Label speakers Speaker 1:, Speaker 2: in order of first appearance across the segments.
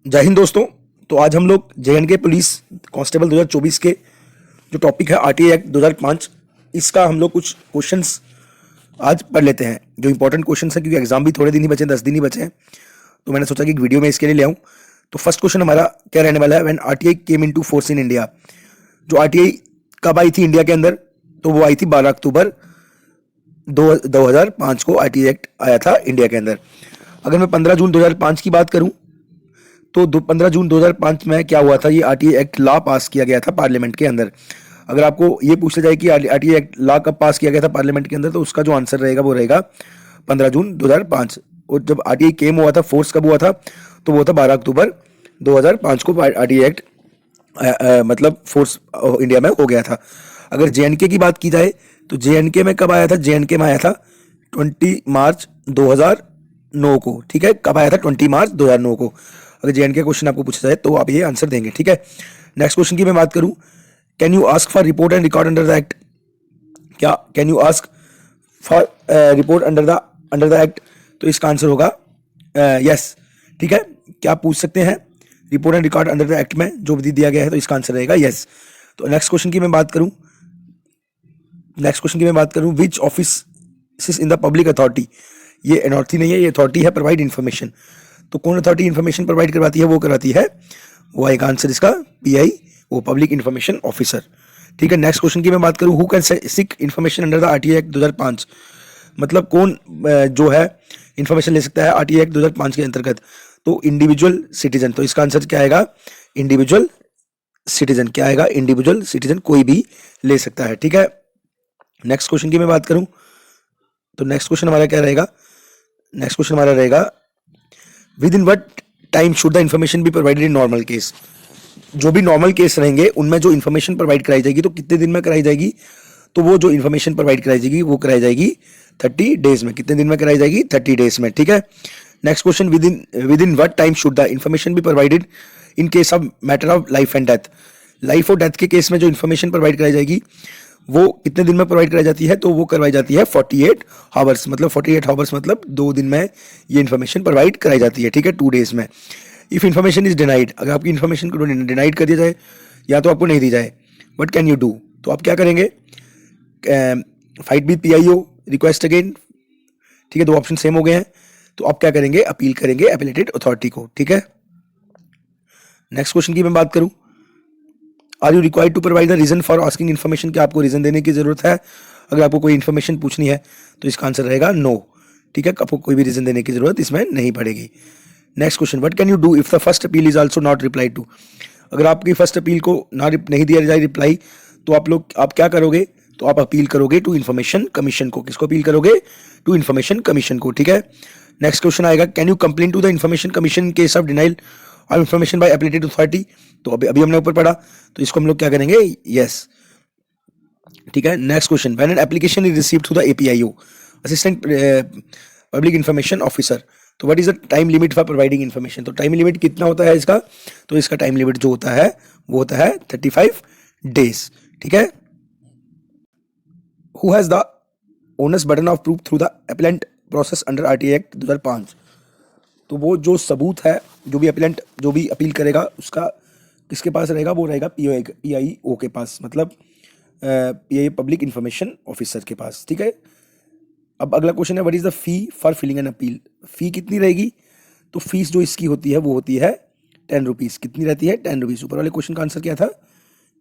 Speaker 1: जय हिंद दोस्तों। तो आज हम लोग जे.एंड.के पुलिस कांस्टेबल 2024 के जो टॉपिक है आरटीआई एक्ट 2005, इसका हम लोग कुछ क्वेश्चंस आज पढ़ लेते हैं जो इंपॉर्टेंट क्वेश्चंस है, क्योंकि एग्जाम भी थोड़े दिन ही बचे हैं, 10 दिन ही बचे हैं। तो मैंने सोचा कि एक वीडियो में इसके लिए ले आऊँ। तो फर्स्ट क्वेश्चन हमारा क्या रहने वाला है, when RTI came into force in India. जो आरटीआई कब आई थी इंडिया के अंदर, तो वो आई थी 12 अक्टूबर 2005 को आरटीआई एक्ट आया था इंडिया के अंदर। अगर मैं 15 जून 2005 की बात करूं, तो 15 जून 2005 में क्या हुआ था, ये आरटीआई एक्ट लॉ पास किया गया था पार्लियामेंट के अंदर। अगर आपको ये पूछा जाए कि आरटीआई एक्ट लॉ कब पास किया गया था पार्लियामेंट के अंदर, तो उसका जो आंसर रहेगा वो रहेगा 15 जून 2005। और जब आरटीआई केम हुआ था, फोर्स कब हुआ था, तो वो था 12 अक्टूबर 2005 को आरटीआई एक्ट मतलब फोर्स इंडिया में हो गया था। अगर जेएनके की बात की जाए, तो जेएनके में कब आया था, जेएनके में आया था 20 मार्च 2009 को। ठीक है, कब आया था, 20 मार्च 2009 को। अगर जेएनके क्वेश्चन आपको पूछा जाए तो आप ये आंसर देंगे। ठीक है, नेक्स्ट क्वेश्चन की मैं बात करूं, can you ask for report and record under the act. क्या can you ask for report under the act, तो इसका आंसर होगा यस। ठीक है, क्या आप पूछ सकते हैं report and record under the act में जो विधि दिया गया है, तो इसका आंसर रहेगा यस। तो नेक्स्ट क्वेश्चन की मैं बात करूं, which office in the public authority. ये अथॉरिटी नहीं है, ये अथॉरिटी है प्रोवाइड इन्फॉर्मेशन। तो कौन अथॉरिटी इन्फॉर्मेशन प्रोवाइड करवाती है, वो करवाती है, वो एक आंसर इसका पीआई, वो पब्लिक इन्फॉर्मेशन ऑफिसर। ठीक है, नेक्स्ट क्वेश्चन की मैं बात करूं, who can seek information under the RTI act 2005। मतलब कौन जो है इन्फॉर्मेशन ले सकता है आरटीआई एक्ट 2005 के अंतर्गत, तो इंडिविजुअल सिटीजन। तो इसका आंसर क्या आएगा, इंडिविजुअल सिटीजन। क्या आएगा, इंडिविजुअल सिटीजन, कोई भी ले सकता है। ठीक है, नेक्स्ट क्वेश्चन की मैं बात करूं, तो नेक्स्ट क्वेश्चन हमारा क्या रहेगा, नेक्स्ट क्वेश्चन हमारा रहेगा, with in what time should the information be provided in normal case. जो भी नॉर्मल केस रहेंगे उनमें जो इन्फॉर्मेशन प्रोवाइड कराई जाएगी, तो कितने दिन में कराई जाएगी, तो वो जो इन्फॉर्मेशन प्रोवाइड कराई जाएगी वो कराई जाएगी 30 डेज में। कितने दिन में कराई जाएगी, 30 डेज में। ठीक है, next question, with in what time should the information be provided in case of matter of life and death. Life और डेथ के केस में जो इन्फॉर्मेशन प्रोवाइड कराई जाएगी वो कितने दिन में प्रोवाइड कराई जाती है, तो वो करवाई जाती है 48 हावर्स। मतलब 48 हावर्स मतलब 2 दिन में ये इन्फॉर्मेशन प्रोवाइड कराई जाती है। ठीक है, 2 डेज में। इफ इन्फॉर्मेशन इज डिनाइड, अगर आपकी इन्फॉर्मेशन को डिनाइड कर दिया जाए या तो आपको नहीं दी जाए, वट कैन यू डू, तो आप क्या करेंगे, fight with PIO, request again. ठीक है, 2 ऑप्शन सेम हो गए हैं, तो आप क्या करेंगे, अपील करेंगे एपेलेटेड अथॉरिटी को। ठीक है, नेक्स्ट क्वेश्चन की मैं बात करूं, are you required to provide the reason for asking information. क्या आपको रीजन देने की जरूरत है अगर आपको कोई इन्फॉर्मेशन पूछनी है, तो इसका आंसर रहेगा नो। ठीक है, आपको कोई भी रीजन देने की जरूरत इसमें नहीं पड़ेगी। Next question, what can you do if the first appeal is also not replied to. अगर आपकी फर्स्ट अपील को नहीं दिया जाए रिप्लाई, तो आप क्या करोगे, तो आप अपील करोगे टू इन्फॉर्मेशन कमीशन को। किसको अपील करोगे, टू इन्फॉर्मेशन कमीशन को। ठीक है, नेक्स्ट क्वेश्चन आएगा, can you complain to the information commission in case of denial of information by appellated authority. तो अभी हमने ऊपर पढ़ा, तो इसको हम लोग क्या करेंगे, यस। ठीक है, next question, when an application is received through the APIO assistant public information officer, तो what is the time limit for providing information. तो टाइम लिमिट कितना होता है इसका, तो इसका टाइम लिमिट जो होता है वो होता है 35 डेज। ठीक है, who has the owners burden of proof through the appellate process under RTI act 2005। तो वो जो सबूत है, जो भी अपीलेंट जो भी अपील करेगा उसका किसके पास रहेगा, वो रहेगा पीआईओ के पास, मतलब पीआई पब्लिक इन्फॉर्मेशन ऑफिसर के पास। ठीक है, अब अगला क्वेश्चन है, what is the fee for filing an appeal. Fee कितनी रहेगी, तो फीस जो इसकी होती है वो होती है 10 रुपीज़। कितनी रहती है, 10 रुपीज़। ऊपर वाले क्वेश्चन का आंसर क्या था,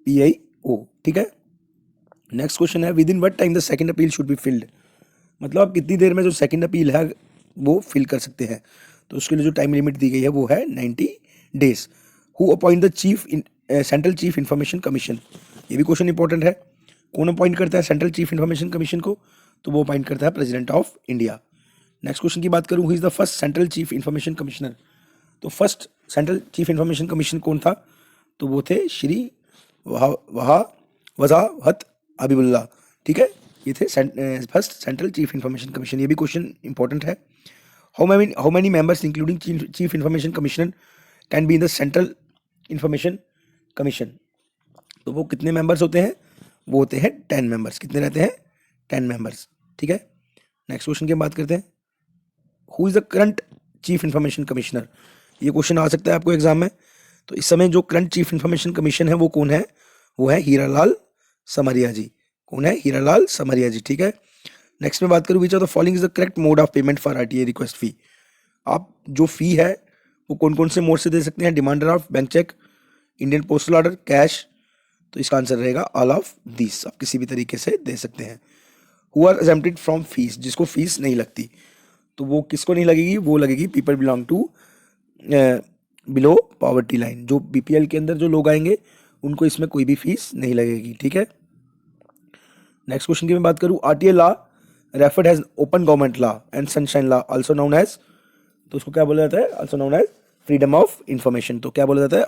Speaker 1: पीआईओ। ठीक है, नेक्स्ट क्वेश्चन है, with in what time the second appeal should be filled. मतलब आप कितनी देर में जो सेकंड अपील है वो फिल कर सकते हैं, तो उसके लिए जो टाइम लिमिट दी गई है वो है 90 days. Who appoint the central chief information commission. ये भी क्वेश्चन इंपॉर्टेंट है, कौन अपॉइंट करता है सेंट्रल चीफ इंफॉर्मेशन कमीशन को, तो वो अपॉइंट करता है president of India. Next question की बात करूं, who is the first central chief information commissioner. तो first central chief information commission कौन था, तो वो थे श्री वजाहत हबीबुल्लाह। ठीक है, ये थे first central chief information commission. ये भी क्वेश्चन इंपॉर्टेंट है। How many members including chief information commissioner can be in the central information commission. तो वो कितने मेंबर्स होते हैं, वो होते हैं 10 मेंबर्स। कितने रहते हैं, 10 मेंबर्स। ठीक है, नेक्स्ट क्वेश्चन की बात करते हैं, who is the current chief information commissioner. ये क्वेश्चन आ सकता है आपको एग्जाम में। तो इस समय जो करंट चीफ इंफॉर्मेशन कमीशन है वो कौन है? वो है हीरालाल समरिया जी। कौन है? हीरालाल समरिया जी। ठीक है, नेक्स्ट में बात करूँ, which of the following is the correct mode of payment for RTI request fee. आप जो फी है वो कौन कौन से मोड से दे सकते हैं? Demand draft, bank cheque, Indian postal order, cash. तो इसका आंसर रहेगा ऑल ऑफ दिस, आप किसी भी तरीके से दे सकते हैं। Who are exempted from fees, जिसको फीस नहीं लगती, तो वो किसको नहीं लगेगी? वो लगेगी people belong to below poverty line. जो बीपीएल के अंदर जो लोग आएंगे उनको इसमें कोई भी फीस नहीं लगेगी। ठीक है, नेक्स्ट क्वेश्चन की मैं बात करूं, RTA law referred as open government law and sunshine law also known as, तो उसको क्या बोला जाता है? Also known as freedom of information. तो क्या बोला जाता है?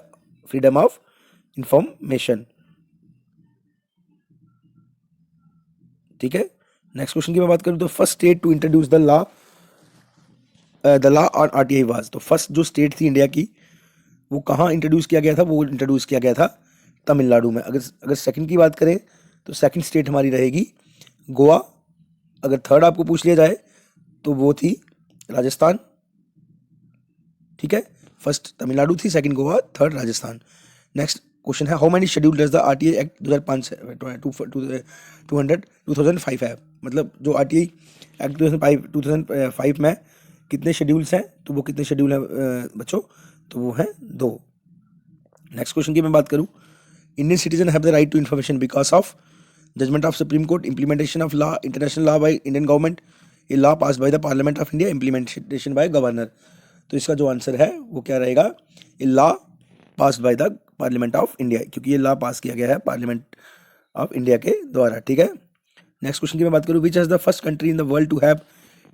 Speaker 1: Freedom of information. ठीक है, नेक्स्ट क्वेश्चन की मैं बात करूं तो first state to introduce the law on RTI was, तो फर्स्ट जो स्टेट थी इंडिया की वो कहाँ इंट्रोड्यूस किया गया था? वो इंट्रोड्यूस किया गया था तमिलनाडु में। अगर सेकंड की बात करें तो सेकंड स्टेट हमारी रहेगी गोवा। अगर थर्ड आपको पूछ लिया जाए तो वो थी राजस्थान। ठीक है, फर्स्ट तमिलनाडु थी, second Goa, third Rajasthan. Next question है, how many schedule does the RTI act 2005 है, मतलब जो आरटीआई एक्ट 2005 में कितने शेड्यूल्स हैं? तो वो कितने शेड्यूल हैं बच्चों? तो वो हैं 2। नेक्स्ट क्वेश्चन की मैं बात करूं, Indian citizen have the right to information because of judgement of supreme court, implementation of law, international law by Indian government, a law pass by the parliament of India, implementation by governor. तो इसका जो answer है वो क्या रहेगा? A law pass by the parliament of India, क्योंकि ये law पास किया गया है पार्लियामेंट ऑफ इंडिया के द्वारा। ठीक है, नेक्स्ट क्वेश्चन की मैं बात करूँ, which is the first country in the world to have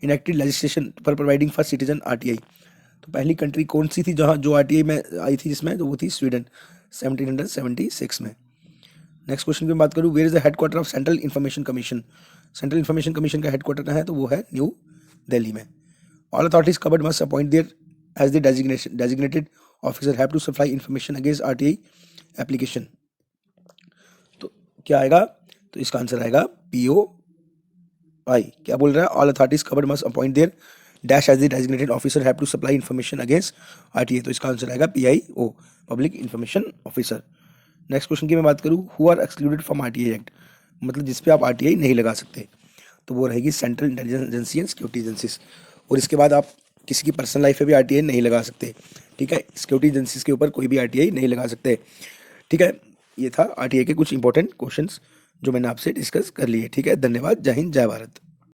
Speaker 1: enacted legislation for providing for citizen RTI. तो पहली कंट्री कौन सी थी जहाँ जो आरटीआई में आई थी जिसमें? तो वो थी स्वीडन 1776 में। नेक्स्ट क्वेश्चन की मैं बात करूँ, where is the headquarter of central information commission. Central information commission का हेडक्वार्टर कहाँ है? तो वो है न्यू दिल्ली में। All authorities covered must appoint there as the designated officer have to supply information against RTI application. तो क्या आएगा? तो इसका आंसर आएगा पीओ आई। क्या बोल रहा है? All authorities covered must appoint there dash as the designated officer have to supply information against RTI. तो इसका आंसर आएगा PIO, public information officer. Next question की मैं बात करूँ, who are excluded from RTI act, मतलब जिस पे आप आरटीआई नहीं लगा सकते, तो वो रहेगी central intelligence agency and security agencies. और इसके बाद आप किसी की पर्सनल लाइफ पे भी आरटीआई नहीं लगा सकते। ठीक है, सिक्योरिटी एजेंसीज के ऊपर कोई भी आरटीआई नहीं लगा सकते। ठीक है, ये था आरटीआई के कुछ इंपॉर्टेंट क्वेश्चंस जो मैंने आपसे डिस्कस कर लिए। ठीक है, धन्यवाद, जय हिंद, जय भारत।